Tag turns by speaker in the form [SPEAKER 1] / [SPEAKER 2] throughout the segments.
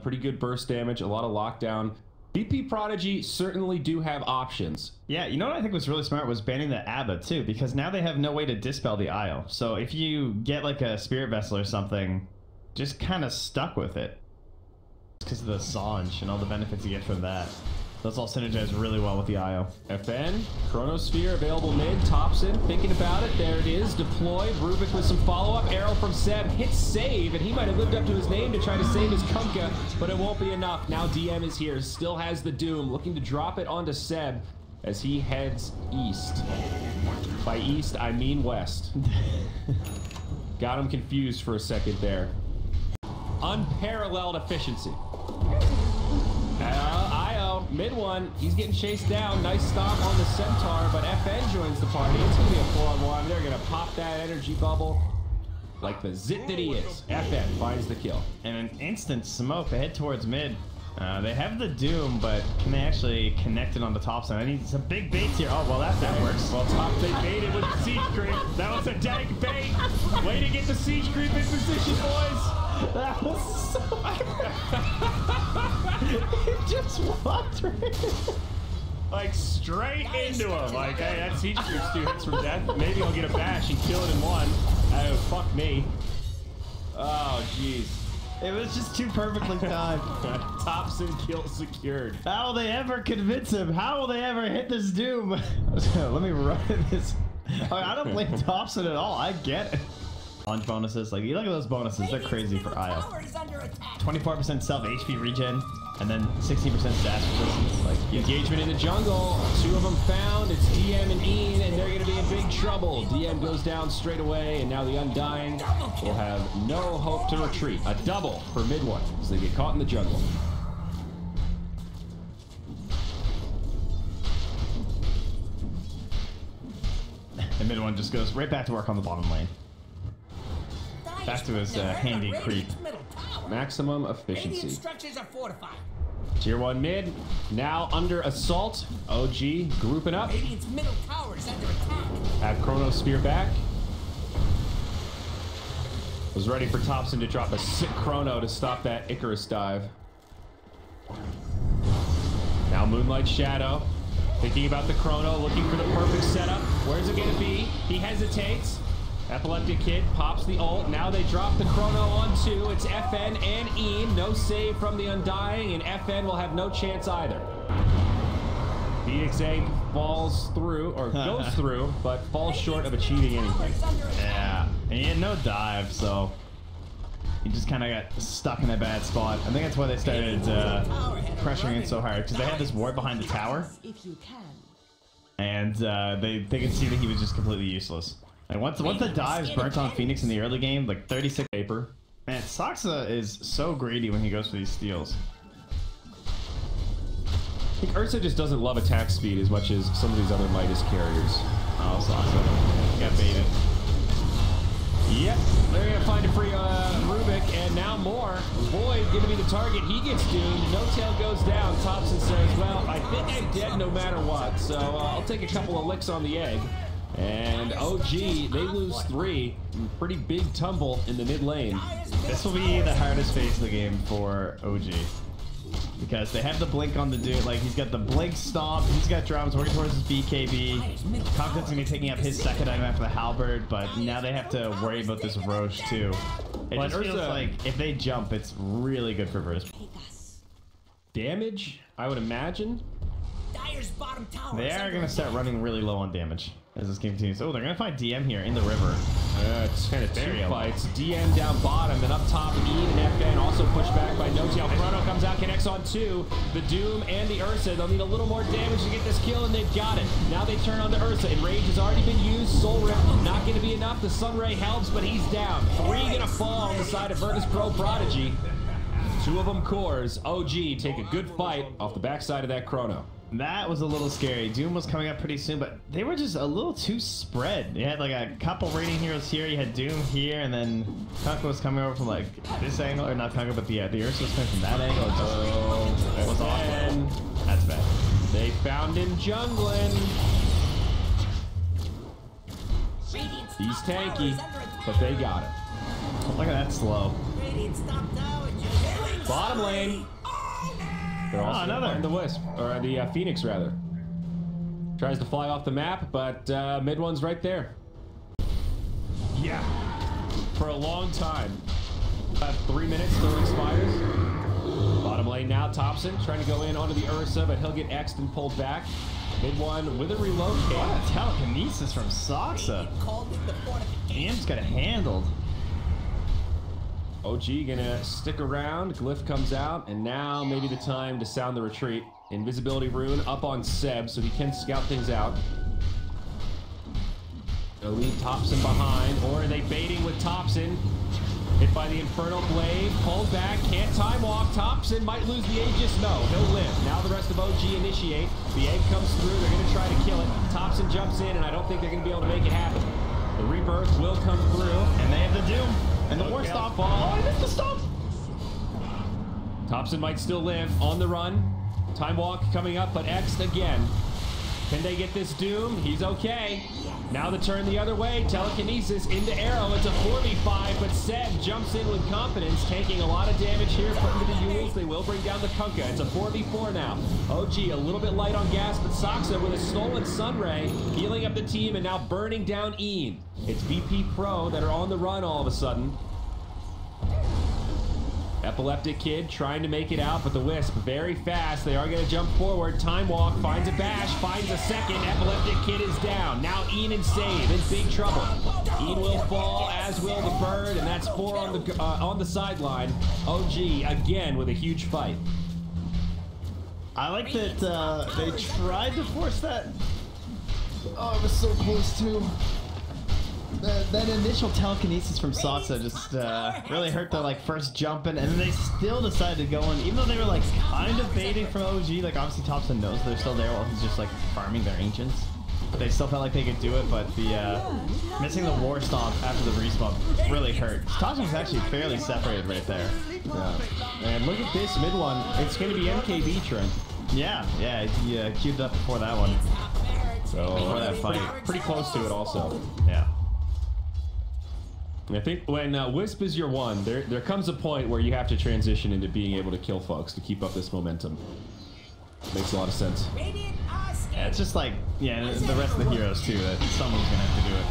[SPEAKER 1] Pretty good burst damage, a lot of lockdown. BP Prodigy certainly do have options.
[SPEAKER 2] Yeah, you know what I think was really smart was banning the Abba too, because now they have no way to dispel the IO. So if you get like a Spirit Vessel or something, just kind of stuck with it. Because of the Sange and all the benefits you get from that. Those all synergize really well with the IO.
[SPEAKER 1] FN, Chronosphere available mid, Thompson thinking about it. There it is, deployed. Rubik with some follow-up. Arrow from Seb, hits save, and he might have lived up to his name to try to save his Kunkka, but it won't be enough. Now DM is here, still has the Doom, looking to drop it onto Seb as he heads east. By east, I mean west. Got him confused for a second there. Unparalleled efficiency. IO, mid one, he's getting chased down. Nice stomp on the Centaur, but FN joins the party. It's gonna be a 4-on-1. They're gonna pop that energy bubble like the zit that he is. FN finds the kill.
[SPEAKER 2] And an instant smoke, they head towards mid. They have the Doom, but can they actually connect it on the top side? I need some big baits here. Oh, well, that works.
[SPEAKER 1] Well, top they baited with the siege creep. That was a dank bait. Way to get the siege creep in position, boys.
[SPEAKER 2] That was so... It just walked right
[SPEAKER 1] like straight into him. Like, hey, that siege creep's 2 hits from death. Maybe I'll get a bash and kill it in 1. Oh, fuck me. Oh, jeez.
[SPEAKER 2] It was just too perfectly timed.
[SPEAKER 1] Thompson kill secured.
[SPEAKER 2] How will they ever convince him? How will they ever hit this Doom? Let me run this. I don't blame Thompson at all. I get it. Launch bonuses, like you look at those bonuses, they're crazy for IO. 24% self HP regen, and then 16% dash resistance. Like
[SPEAKER 1] engagement in the jungle, 2 of them found. It's DM and Ian, and they're going to be in big trouble. DM goes down straight away, and now the Undying will have no hope to retreat. A double for mid one as they get caught in the jungle.
[SPEAKER 2] And mid one just goes right back to work on the bottom lane. Back to his handy creep.
[SPEAKER 1] Maximum efficiency. Tier 1 mid, now under assault. OG grouping up. Have Chronosphere back. Was ready for Thompson to drop a sick Chrono to stop that Icarus dive. Now Moonlight Shadow. Thinking about the Chrono, looking for the perfect setup. Where's it going to be? He hesitates. Epileptic Kid pops the ult. Now they drop the Chrono on 2. It's FN and Ian. No save from the Undying, and FN will have no chance either. Phoenix Egg falls through, or goes through, but falls short of achieving anything.
[SPEAKER 2] Yeah, and he had no dive, so he just kind of got stuck in a bad spot. I think that's why they started pressuring it so hard, because they had this ward behind the tower, and they could see that he was just completely useless. And once the dives burnt on Phoenix in the early game, like 36 paper. Man, Saksa is so greedy when he goes for these steals.
[SPEAKER 1] I think Ursa just doesn't love attack speed as much as some of these other Midas carriers.
[SPEAKER 2] Oh, Saksa got baited.
[SPEAKER 1] Yep, they're gonna find a free Rubik, and now more. Void gonna be the target. He gets doomed. No Tail goes down. Thompson says, well, I think I'm dead no matter what, so I'll take a couple of licks on the egg. And OG, they lose 3. Pretty big tumble in the mid lane.
[SPEAKER 2] This will be the hardest phase of the game for OG. Because they have the blink on the dude. Like, he's got the blink stomp. He's got drums working towards his BKB. Confidence going to be taking up his second item after the halberd. But now they have to worry about this Roche, too. It just feels like if they jump, it's really good for Verse.
[SPEAKER 1] Damage, I would imagine.
[SPEAKER 2] They are going to start running really low on damage as this game continues. Oh, they're going to find DM here in the river.
[SPEAKER 1] It's kind of 2 fights. DM down bottom, and up top, Ian and FN also pushed back by No-Tail. Chrono comes out, connects on 2. The Doom and the Ursa. They'll need a little more damage to get this kill, and they've got it. Now they turn on the Ursa. Enrage has already been used. Soul Rip, not going to be enough. The Sunray helps, but he's down. 3 going to fall on the side of Virtus Pro Prodigy. 2 of them cores. OG take a good fight off the backside of that Chrono.
[SPEAKER 2] That was a little scary. Doom was coming up pretty soon, but they were just a little too spread. You had like a couple raiding heroes here, you had Doom here, and then Kunkka was coming over from like this angle, or not Kunkka, but the Ursa was coming from that angle. It just was awful. That's bad.
[SPEAKER 1] They found him jungling. He's tanky, but they got it.
[SPEAKER 2] Look at that slow.
[SPEAKER 1] Bottom lane. They're also
[SPEAKER 2] another.
[SPEAKER 1] the Wisp, or the Phoenix rather. Tries to fly off the map, but mid one's right there. Yeah. For a long time. About 3 minutes till it expires. Bottom lane now, Thompson trying to go in onto the Ursa, but he'll get X'd and pulled back. Mid one with a relocate.
[SPEAKER 2] What a telekinesis from Soxa. And just got it handled.
[SPEAKER 1] OG gonna stick around. Glyph comes out, and now maybe the time to sound the retreat. Invisibility rune up on Seb, so he can scout things out. Gonna leave Thompson behind, or are they baiting with Thompson? Hit by the Infernal Blade, pulled back, can't time walk. Thompson might lose the Aegis. No, he'll live. Now the rest of OG initiate. The egg comes through, they're gonna try to kill it. Thompson jumps in, and I don't think they're gonna be able to make it happen. The rebirth will come through.
[SPEAKER 2] And they have the Doom. And the War Stomp.
[SPEAKER 1] Fall.
[SPEAKER 2] Oh, I missed the stomp.
[SPEAKER 1] Thompson might still live on the run. Time walk coming up, but X'd again. Can they get this Doom? He's okay. Now the turn the other way. Telekinesis into Arrow. It's a 4v5, but Seb jumps in with confidence, taking a lot of damage here from the Yules. They will bring down the Kunkka. It's a 4v4 now. OG a little bit light on gas, but Soxa with a stolen Sunray, healing up the team and now burning down Ian. It's VP Pro that are on the run all of a sudden. Epileptic Kid trying to make it out, but the Wisp very fast. They are going to jump forward. Time walk, finds a bash, finds a second. Epileptic Kid is down. Now Ian and Save in big trouble. Ian will fall, as will the Bird, and that's 4 on the sideline. OG again with a huge fight.
[SPEAKER 2] I like that they tried to force that. Oh, it was so close too. That initial telekinesis from Soxa just really hurt the first jumping, and then they still decided to go in, even though they were kind of baiting from OG. Like obviously Thompson knows they're still there while he's just farming their ancients, but they still felt like they could do it. But the missing the War Stomp after the respawn really hurt. Thompson's actually fairly separated right there.
[SPEAKER 1] Yeah. And look at this mid one. It's going to be MKB Trent.
[SPEAKER 2] Yeah, he queued it up before that one.
[SPEAKER 1] So
[SPEAKER 2] before that fight,
[SPEAKER 1] pretty close to it also.
[SPEAKER 2] Yeah.
[SPEAKER 1] I think when Wisp is your one, there comes a point where you have to transition into being able to kill folks to keep up this momentum. Makes a lot of sense.
[SPEAKER 2] Yeah, it's just the rest of the heroes too, that someone's gonna have to do it.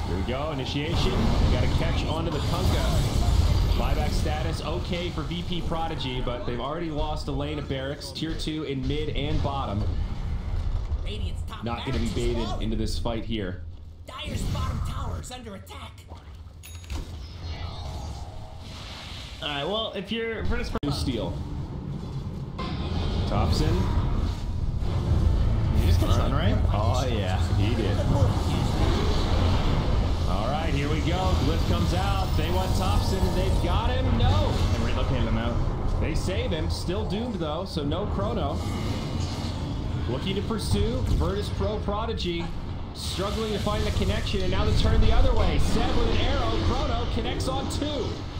[SPEAKER 1] Here we go, initiation. We got to catch onto the Kunkka. Buyback status okay for VP Prodigy, but they've already lost a lane of barracks, tier 2 in mid and bottom. Not going to be baited into this fight here.
[SPEAKER 3] Dire's bottom tower is under attack.
[SPEAKER 2] Alright, well, if you're Virtus Pro
[SPEAKER 1] Steal. Thompson.
[SPEAKER 2] You just get Sunray? Oh yeah,
[SPEAKER 1] He did. Alright, here we go. Glyph comes out. They want Thompson. They've got him. No.
[SPEAKER 2] and relocated him out.
[SPEAKER 1] They save him. Still doomed though, so no chrono. Looking to pursue. Virtus Pro Prodigy. Struggling to find the connection, and now the turn the other way. Seb with an arrow. Chrono connects on 2.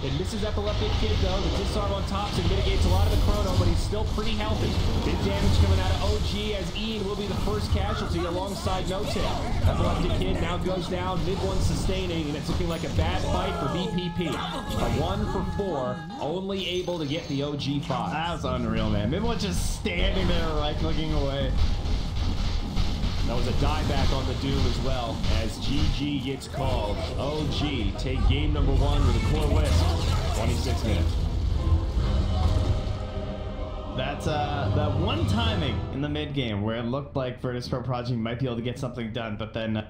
[SPEAKER 1] It misses Epileptic Kid though. The disarm on Thompson mitigates a lot of the chrono, but he's still pretty healthy. Big damage coming out of OG as Ian will be the first casualty alongside No Tail. Epileptic Kid now goes down, mid one sustaining, and it's looking like a bad fight for BPP. A 1 for 4, only able to get the OG 5.
[SPEAKER 2] That was unreal, man. Mid one just standing there, looking away.
[SPEAKER 1] That was a dieback on the Doom as well, as GG gets called. OG take game number 1 with a core Wisp. 26 minutes.
[SPEAKER 2] That's that one timing in the mid game where it looked like Virtus Pro Prodigy might be able to get something done, but then